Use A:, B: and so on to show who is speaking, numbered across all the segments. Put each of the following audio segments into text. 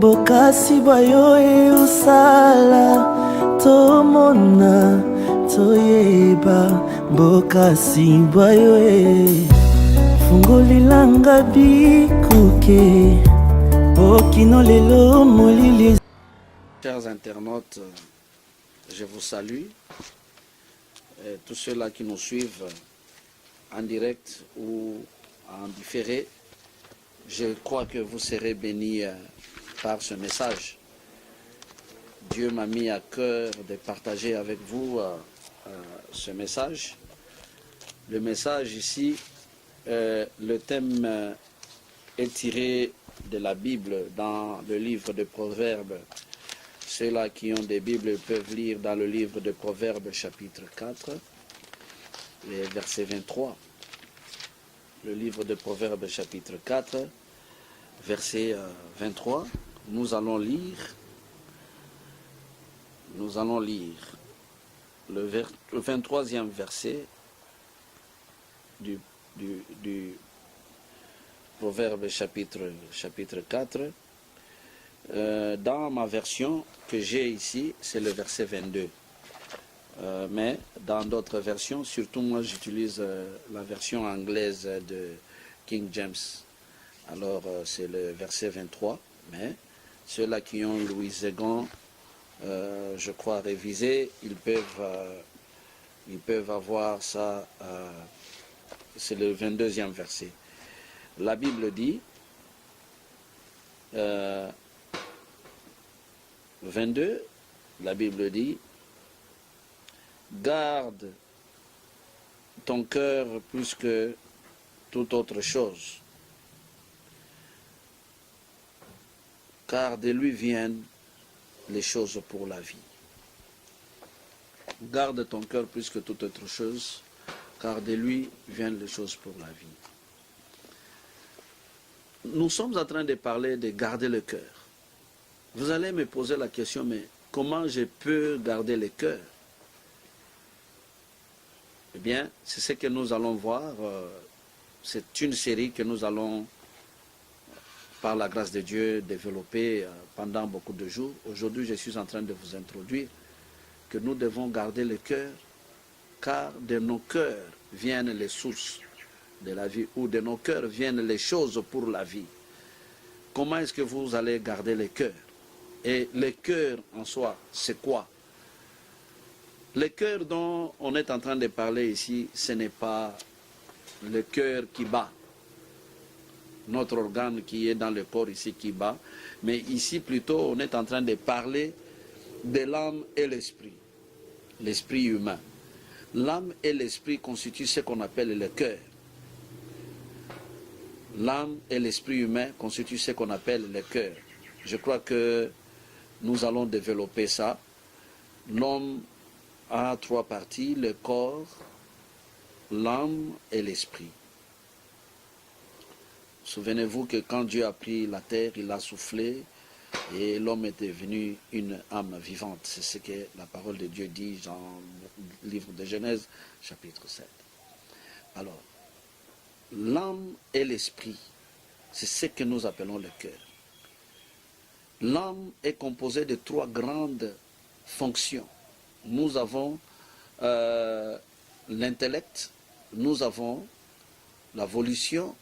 A: Bokasi bayo usala tomona toyeba bokasi bayo fungolilanga bikuke okino lelo molili.
B: Chers internautes, je vous salue, tous ceux-là qui nous suivent en direct ou en différé. Je crois que vous serez bénis par ce message. Dieu m'a mis à cœur de partager avec vous ce message. Le message ici, le thème est tiré de la Bible dans le livre de Proverbes. Ceux-là qui ont des Bibles peuvent lire dans le livre de Proverbes chapitre 4, verset 23. Le livre de Proverbes chapitre 4, verset 23. Nous allons lire le 23e verset du Proverbe chapitre 4. Dans ma version que j'ai ici, c'est le verset 22. Mais dans d'autres versions, surtout moi j'utilise la version anglaise de King James. Alors c'est le verset 23. Mais ceux-là qui ont Louis II, je crois révisé, ils peuvent avoir ça. C'est le 22e verset. La Bible dit 22, la Bible dit: garde ton cœur plus que toute autre chose, car de lui viennent les choses pour la vie. Garde ton cœur plus que toute autre chose, car de lui viennent les choses pour la vie. Nous sommes en train de parler de garder le cœur. Vous allez me poser la question, mais comment je peux garder le cœur? Eh bien, c'est ce que nous allons voir. C'est une série que nous allons, par la grâce de Dieu, développer pendant beaucoup de jours. Aujourd'hui, je suis en train de vous introduire que nous devons garder le cœur, car de nos cœurs viennent les sources de la vie, ou de nos cœurs viennent les choses pour la vie. Comment est-ce que vous allez garder le cœur? Et le cœur en soi, c'est quoi? Le cœur dont on est en train de parler ici, ce n'est pas le cœur qui bat, notre organe qui est dans le corps ici qui bat, mais ici plutôt on est en train de parler de l'âme et l'esprit, l'esprit humain. L'âme et l'esprit constituent ce qu'on appelle le cœur. L'âme et l'esprit humain constituent ce qu'on appelle le cœur. Je crois que nous allons développer ça. L'homme a trois parties: le corps, l'âme et l'esprit. Souvenez-vous que quand Dieu a pris la terre, il a soufflé et l'homme est devenu une âme vivante. C'est ce que la parole de Dieu dit dans le livre de Genèse, chapitre 7. Alors, l'âme et l'esprit, c'est ce que nous appelons le cœur. L'âme est composée de trois grandes fonctions. Nous avons l'intellect, nous avons la volition,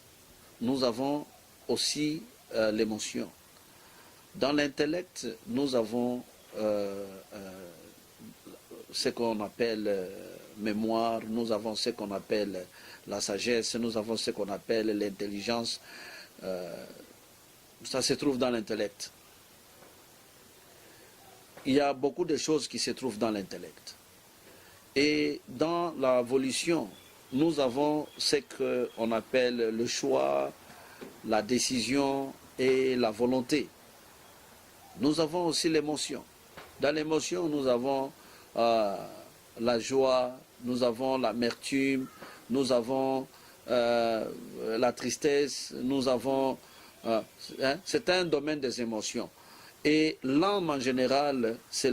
B: nous avons aussi l'émotion. Dans l'intellect, nous avons ce qu'on appelle mémoire, nous avons ce qu'on appelle la sagesse, nous avons ce qu'on appelle l'intelligence. Ça se trouve dans l'intellect. Il y a beaucoup de choses qui se trouvent dans l'intellect. Et dans la volition, nous avons ce qu'on appelle le choix, la décision et la volonté. Nous avons aussi l'émotion. Dans l'émotion, nous avons la joie, nous avons l'amertume, nous avons la tristesse, nous avons... c'est un domaine des émotions. Et l'âme en général, c'est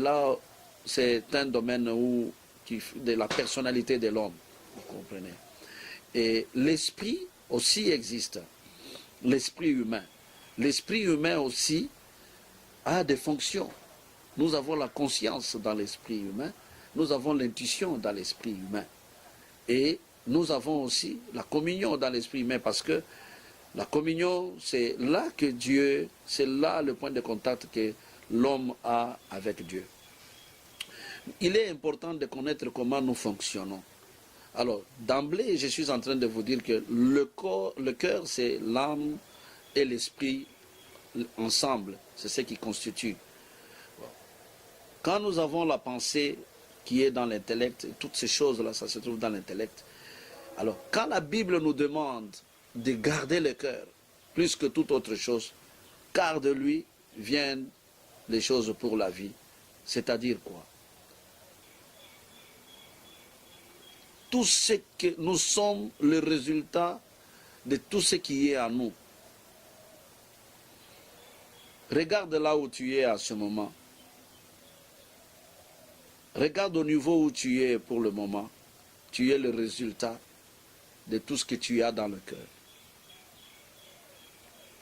B: un domaine de la personnalité de l'homme, vous comprenez. Et l'esprit aussi existe, l'esprit humain. L'esprit humain aussi a des fonctions. Nous avons la conscience dans l'esprit humain, nous avons l'intuition dans l'esprit humain. Et nous avons aussi la communion dans l'esprit humain, parce que la communion, c'est là que Dieu, c'est là le point de contact que l'homme a avec Dieu. Il est important de connaître comment nous fonctionnons. Alors, d'emblée, je suis en train de vous dire que le cœur, c'est l'âme et l'esprit ensemble. C'est ce qui constitue. Quand nous avons la pensée qui est dans l'intellect, toutes ces choses-là, ça se trouve dans l'intellect. Alors, quand la Bible nous demande de garder le cœur, plus que toute autre chose, car de lui viennent les choses pour la vie. C'est-à-dire quoi? Tout ce que nous sommes le résultat de tout ce qui est en nous. Regarde là où tu es à ce moment. Regarde au niveau où tu es pour le moment. Tu es le résultat de tout ce que tu as dans le cœur.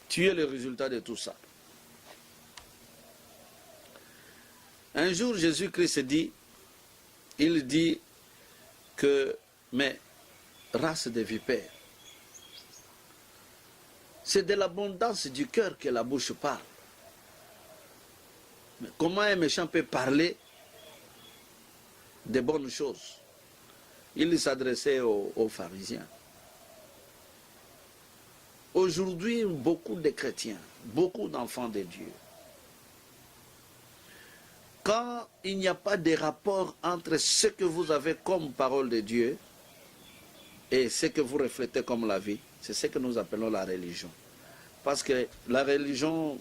B: Tu es le résultat de tout ça. Un jour, Jésus-Christ dit, il dit que, mais race de vipères, c'est de l'abondance du cœur que la bouche parle. Mais comment un méchant peut parler de bonnes choses? Il s'adressait aux pharisiens. Aujourd'hui, beaucoup de chrétiens, beaucoup d'enfants de Dieu, quand il n'y a pas de rapport entre ce que vous avez comme parole de Dieu et ce que vous reflétez comme la vie, c'est ce que nous appelons la religion. Parce que la religion,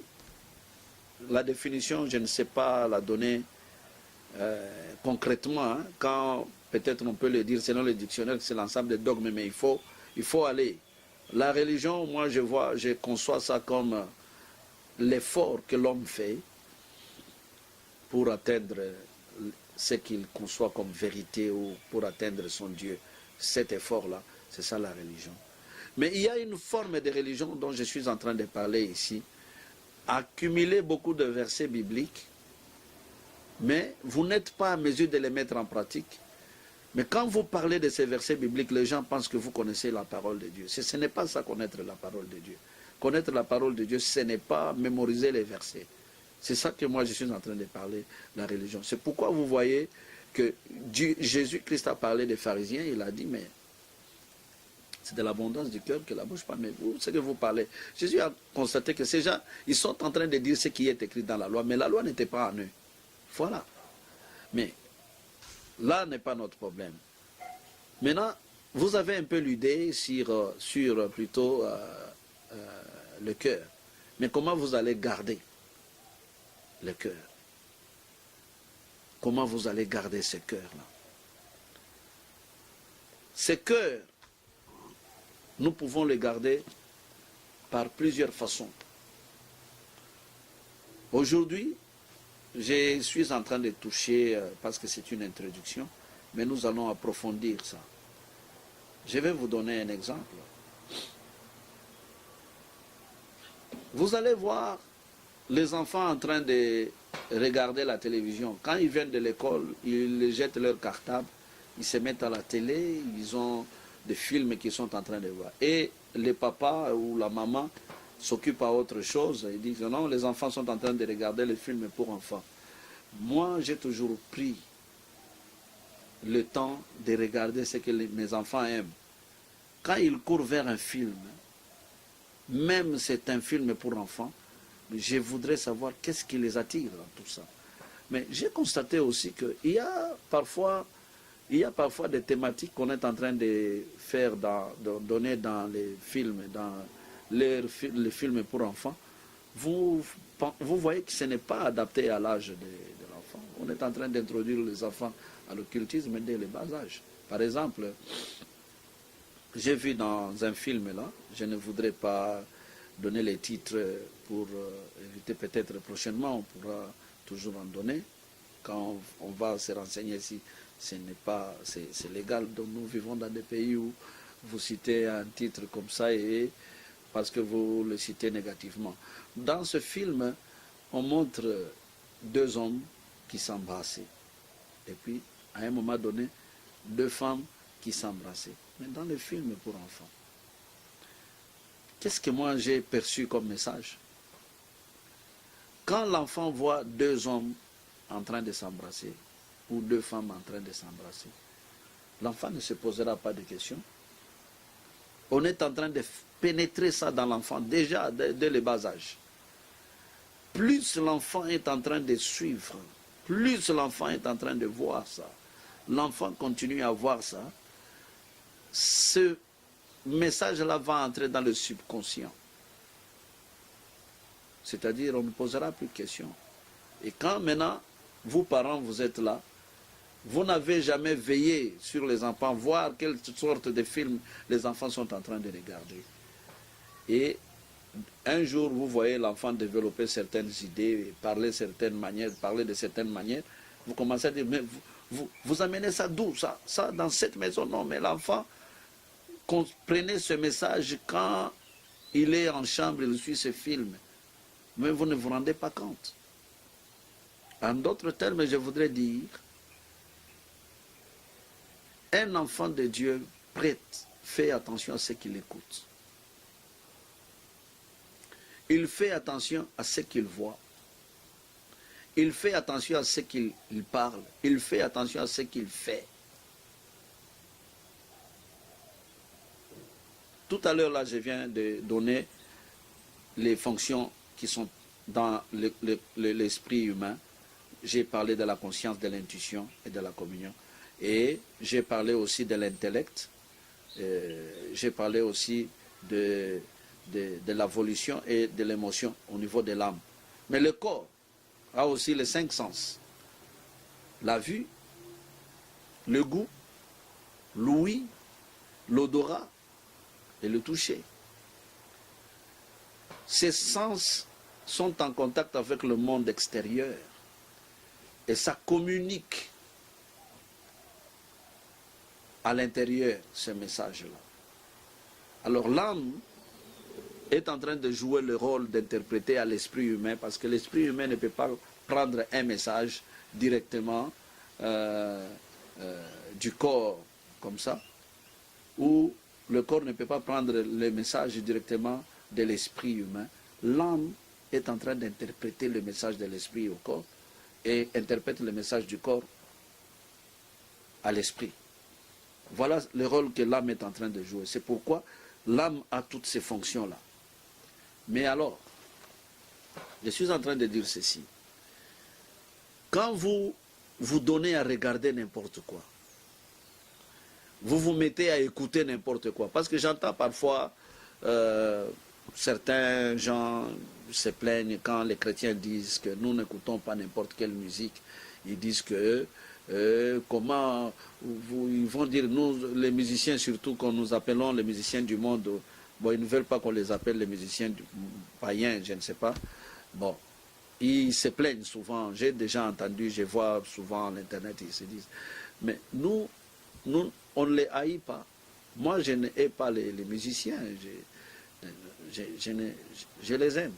B: la définition, je ne sais pas la donner concrètement, hein, quand peut-être on peut le dire selon le dictionnaire, c'est l'ensemble des dogmes, mais il faut aller. La religion, moi je conçois ça comme l'effort que l'homme fait pour atteindre ce qu'il conçoit comme vérité ou pour atteindre son Dieu. Cet effort-là, c'est ça la religion. Mais il y a une forme de religion dont je suis en train de parler ici. Accumuler beaucoup de versets bibliques, mais vous n'êtes pas à mesure de les mettre en pratique. Mais quand vous parlez de ces versets bibliques, les gens pensent que vous connaissez la parole de Dieu. Ce n'est pas ça, connaître la parole de Dieu. Connaître la parole de Dieu, ce n'est pas mémoriser les versets. C'est ça que moi je suis en train de parler, la religion. C'est pourquoi vous voyez que Jésus-Christ a parlé des pharisiens, il a dit, mais c'est de l'abondance du cœur que la bouche parle. Mais vous, ce que vous parlez, Jésus a constaté que ces gens, ils sont en train de dire ce qui est écrit dans la loi, mais la loi n'était pas en eux. Voilà. Mais là n'est pas notre problème. Maintenant, vous avez un peu l'idée sur plutôt le cœur. Mais comment vous allez garder le cœur? Comment vous allez garder ce cœur-là? Ce cœur, nous pouvons le garder par plusieurs façons. Aujourd'hui, je suis en train de toucher, parce que c'est une introduction, mais nous allons approfondir ça. Je vais vous donner un exemple. Vous allez voir les enfants en train de regarder la télévision. Quand ils viennent de l'école, ils jettent leur cartable, ils se mettent à la télé, ils ont des films qu'ils sont en train de voir. Et le papa ou la maman s'occupent à autre chose. Ils disent non, les enfants sont en train de regarder les films pour enfants. Moi, j'ai toujours pris le temps de regarder ce que mes enfants aiment. Quand ils courent vers un film, même c'est un film pour enfants, je voudrais savoir qu'est-ce qui les attire dans tout ça. Mais j'ai constaté aussi qu'il y a parfois des thématiques qu'on est en train de faire, de donner dans les films, dans les films pour enfants. Vous voyez que ce n'est pas adapté à l'âge de l'enfant. On est en train d'introduire les enfants à l'occultisme dès le bas âge. Par exemple, j'ai vu dans un film là, je ne voudrais pas donner les titres pour éviter, peut-être prochainement, on pourra toujours en donner. Quand on va se renseigner si ce n'est pas, c'est légal. Donc nous vivons dans des pays où vous citez un titre comme ça et parce que vous le citez négativement. Dans ce film, on montre deux hommes qui s'embrassaient. Et puis, à un moment donné, deux femmes qui s'embrassaient. Mais dans le film pour enfants, qu'est-ce que moi j'ai perçu comme message? Quand l'enfant voit deux hommes en train de s'embrasser, ou deux femmes en train de s'embrasser, l'enfant ne se posera pas de questions. On est en train de pénétrer ça dans l'enfant, déjà dès le bas âge. Plus l'enfant est en train de suivre, plus l'enfant est en train de voir ça, l'enfant continue à voir ça, ce message-là va entrer dans le subconscient. C'est-à-dire, on ne posera plus de questions. Et quand maintenant, vous parents, vous êtes là, vous n'avez jamais veillé sur les enfants, voir quelle sorte de films les enfants sont en train de regarder. Et un jour, vous voyez l'enfant développer certaines idées, parler de certaines manières, vous commencez à dire, mais vous amenez ça d'où, ça dans cette maison? Non, mais l'enfant, comprenez ce message quand il est en chambre, il suit ce film. Mais vous ne vous rendez pas compte. En d'autres termes, je voudrais dire, un enfant de Dieu prête, fait attention à ce qu'il écoute. Il fait attention à ce qu'il voit. Il fait attention à ce qu'il parle. Il fait attention à ce qu'il fait. Tout à l'heure, là, je viens de donner les fonctions qui sont dans l'esprit humain. J'ai parlé de la conscience, de l'intuition et de la communion. Et j'ai parlé aussi de l'intellect. J'ai parlé aussi de la volition et de l'émotion au niveau de l'âme. Mais le corps a aussi les 5 sens. La vue, le goût, l'ouïe, l'odorat et le toucher. Ces sens sont en contact avec le monde extérieur et ça communique à l'intérieur ce message-là. Alors l'âme est en train de jouer le rôle d'interpréter à l'esprit humain parce que l'esprit humain ne peut pas prendre un message directement du corps comme ça, ou le corps ne peut pas prendre le message directement de l'esprit humain. L'âme est en train d'interpréter le message de l'esprit au corps et interprète le message du corps à l'esprit. Voilà le rôle que l'âme est en train de jouer. C'est pourquoi l'âme a toutes ces fonctions-là. Mais alors, je suis en train de dire ceci. Quand vous vous donnez à regarder n'importe quoi, vous vous mettez à écouter n'importe quoi, parce que j'entends parfois certains gens se plaignent quand les chrétiens disent que nous n'écoutons pas n'importe quelle musique. Ils disent que comment ils vont dire, nous les musiciens surtout qu'on nous appelons les musiciens du monde, bon ils ne veulent pas qu'on les appelle les musiciens païens, je ne sais pas. Bon, ils se plaignent souvent, j'ai déjà entendu, je vois souvent à l'internet, ils se disent, mais nous on ne les haït pas. Moi je ne hais pas les musiciens, je les aime.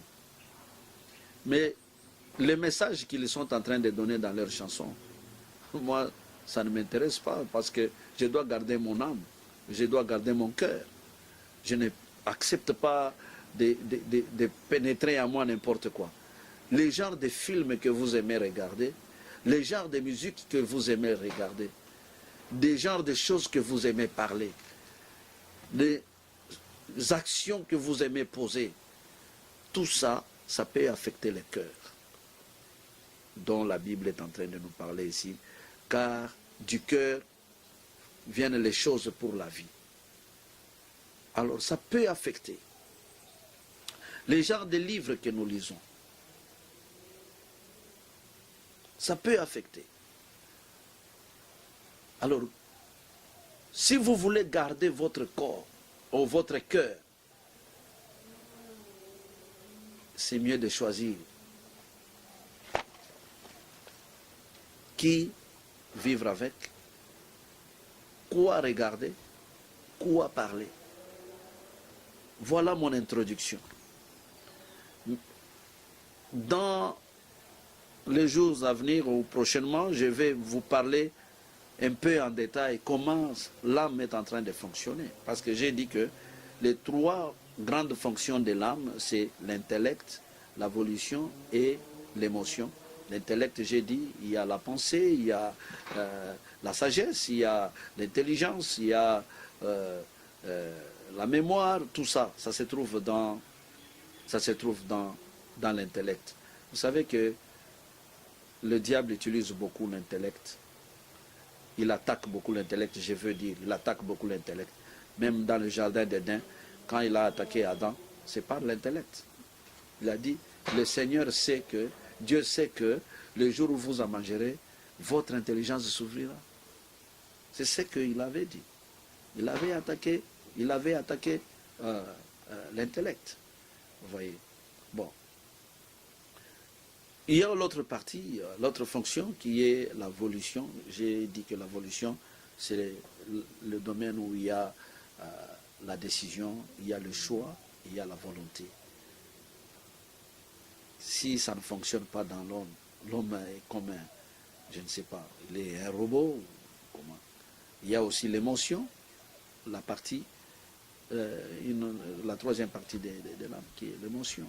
B: Mais les messages qu'ils sont en train de donner dans leurs chansons, moi, ça ne m'intéresse pas parce que je dois garder mon âme, je dois garder mon cœur. Je n'accepte pas de pénétrer à moi n'importe quoi. Les genres de films que vous aimez regarder, les genres de musique que vous aimez regarder, des genres de choses que vous aimez parler, les actions que vous aimez poser, tout ça, ça peut affecter le cœur, dont la Bible est en train de nous parler ici, car du cœur viennent les choses pour la vie. Alors ça peut affecter les genres de livres que nous lisons. Ça peut affecter. Alors, si vous voulez garder votre corps ou votre cœur, c'est mieux de choisir qui vivre avec, quoi regarder, quoi parler. Voilà mon introduction. Dans les jours à venir ou prochainement, je vais vous parler un peu en détail comment l'âme est en train de fonctionner. Parce que j'ai dit que les trois grandes fonctions de l'âme, c'est l'intellect, la volition et l'émotion. L'intellect, j'ai dit, il y a la pensée, il y a la sagesse, il y a l'intelligence, il y a la mémoire, tout ça, ça se trouve dans l'intellect. Vous savez que le diable utilise beaucoup l'intellect. Il attaque beaucoup l'intellect, je veux dire, il attaque beaucoup l'intellect. Même dans le jardin d'Éden, quand il a attaqué Adam, c'est par l'intellect. Il a dit, le Seigneur sait que, Dieu sait que le jour où vous en mangerez, votre intelligence s'ouvrira. C'est ce qu'il avait dit. Il avait attaqué l'intellect. Vous voyez. Bon. Il y a l'autre partie, l'autre fonction qui est la volition. J'ai dit que la volition, c'est le domaine où il y a la décision, il y a le choix, il y a la volonté. Si ça ne fonctionne pas dans l'homme, l'homme est comme je ne sais pas, il est un robot ou comment. Il y a aussi l'émotion, la partie, la troisième partie de l'âme qui est l'émotion.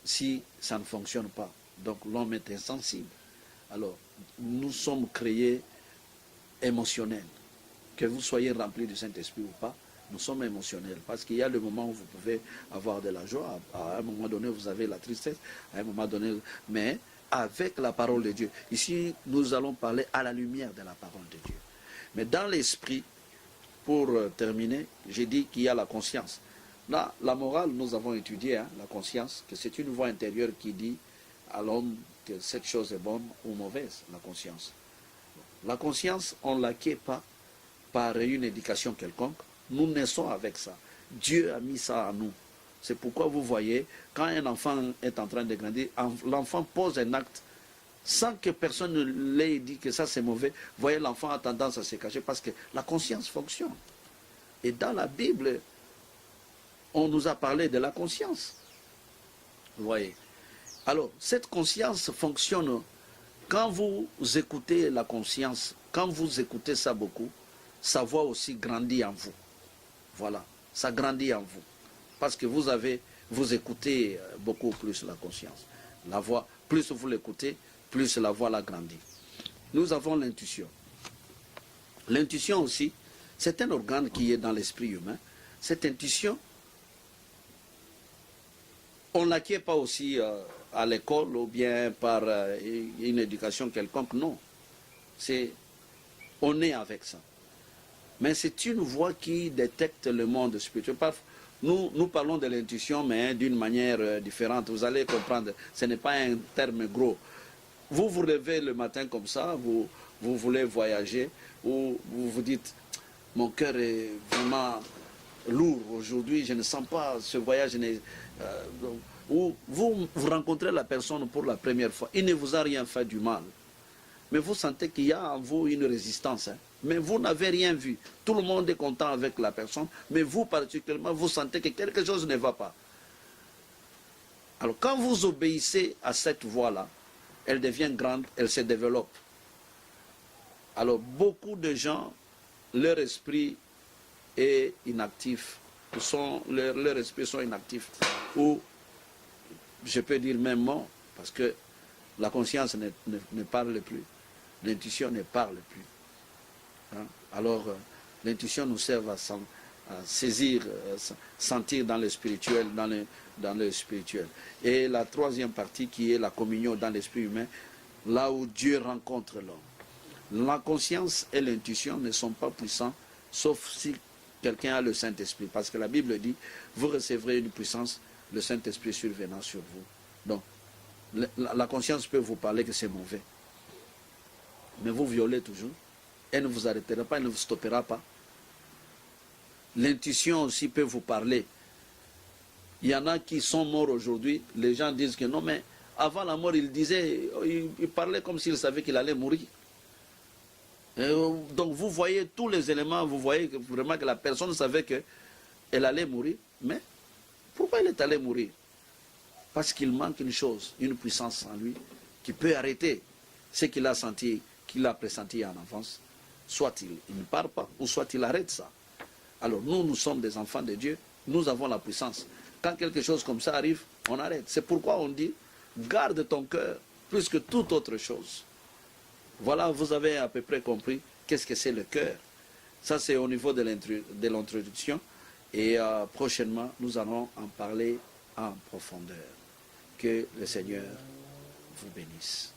B: Si ça ne fonctionne pas, donc l'homme est insensible. Alors, nous sommes créés émotionnels. Que vous soyez rempli du Saint-Esprit ou pas, nous sommes émotionnels. Parce qu'il y a le moment où vous pouvez avoir de la joie, à un moment donné vous avez la tristesse, à un moment donné, mais avec la parole de Dieu. Ici, nous allons parler à la lumière de la parole de Dieu. Mais dans l'esprit, pour terminer, j'ai dit qu'il y a la conscience. Là, la morale, nous avons étudié la conscience, que c'est une voix intérieure qui dit à l'homme que cette chose est bonne ou mauvaise, la conscience. La conscience, on ne l'acquiert pas par une éducation quelconque. Nous naissons avec ça. Dieu a mis ça en nous. C'est pourquoi vous voyez, quand un enfant est en train de grandir, l'enfant pose un acte sans que personne ne l'ait dit que ça c'est mauvais. Vous voyez, l'enfant a tendance à se cacher parce que la conscience fonctionne. Et dans la Bible, on nous a parlé de la conscience. Vous voyez. Alors, cette conscience fonctionne quand vous écoutez la conscience, quand vous écoutez ça beaucoup, sa voix aussi grandit en vous. Voilà, ça grandit en vous. Parce que vous écoutez beaucoup plus la conscience. La voix, plus vous l'écoutez, plus la voix la grandit. Nous avons l'intuition. L'intuition aussi, c'est un organe qui est dans l'esprit humain. Cette intuition, on ne l'acquiert pas aussi à l'école ou bien par une éducation quelconque, non. On est avec ça. Mais c'est une voix qui détecte le monde spirituel. Nous parlons de l'intuition, mais d'une manière différente. Vous allez comprendre, ce n'est pas un terme gros. Vous vous levez le matin comme ça, vous voulez voyager, ou vous vous dites, mon cœur est vraiment lourd aujourd'hui, je ne sens pas ce voyage. Ou vous rencontrez la personne pour la première fois, il ne vous a rien fait du mal. Mais vous sentez qu'il y a en vous une résistance. Mais vous n'avez rien vu. Tout le monde est content avec la personne, mais vous particulièrement, vous sentez que quelque chose ne va pas. Alors quand vous obéissez à cette voix-là, elle devient grande, elle se développe. Alors beaucoup de gens, leur esprit est inactif, leur esprit sont inactifs, ou je peux dire même mort, parce que la conscience ne parle plus, l'intuition ne parle plus. Hein? Alors l'intuition nous sert à saisir, sentir dans le spirituel, dans le spirituel. Et la troisième partie qui est la communion dans l'esprit humain, là où Dieu rencontre l'homme. La conscience et l'intuition ne sont pas puissants, sauf si quelqu'un a le Saint-Esprit. Parce que la Bible dit, vous recevrez une puissance, le Saint-Esprit survenant sur vous. Donc, la conscience peut vous parler que c'est mauvais. Mais vous violez toujours. Elle ne vous arrêtera pas, elle ne vous stoppera pas. L'intuition aussi peut vous parler. Il y en a qui sont morts aujourd'hui. Les gens disent que non, mais avant la mort, il parlait comme s'il savait qu'il allait mourir. Et donc vous voyez tous les éléments, vous voyez que vraiment que la personne savait qu'elle allait mourir. Mais pourquoi elle est allée mourir? parce qu'il manque une chose, une puissance en lui, qui peut arrêter ce qu'il a senti, qu'il a pressenti en enfance. Soit il ne part pas, ou soit il arrête ça. Alors nous sommes des enfants de Dieu, nous avons la puissance. Quand quelque chose comme ça arrive, on arrête. C'est pourquoi on dit, garde ton cœur plus que toute autre chose. Voilà, vous avez à peu près compris qu'est-ce que c'est le cœur. Ça, c'est au niveau de l'introduction. Et prochainement, nous allons en parler en profondeur. Que le Seigneur vous bénisse.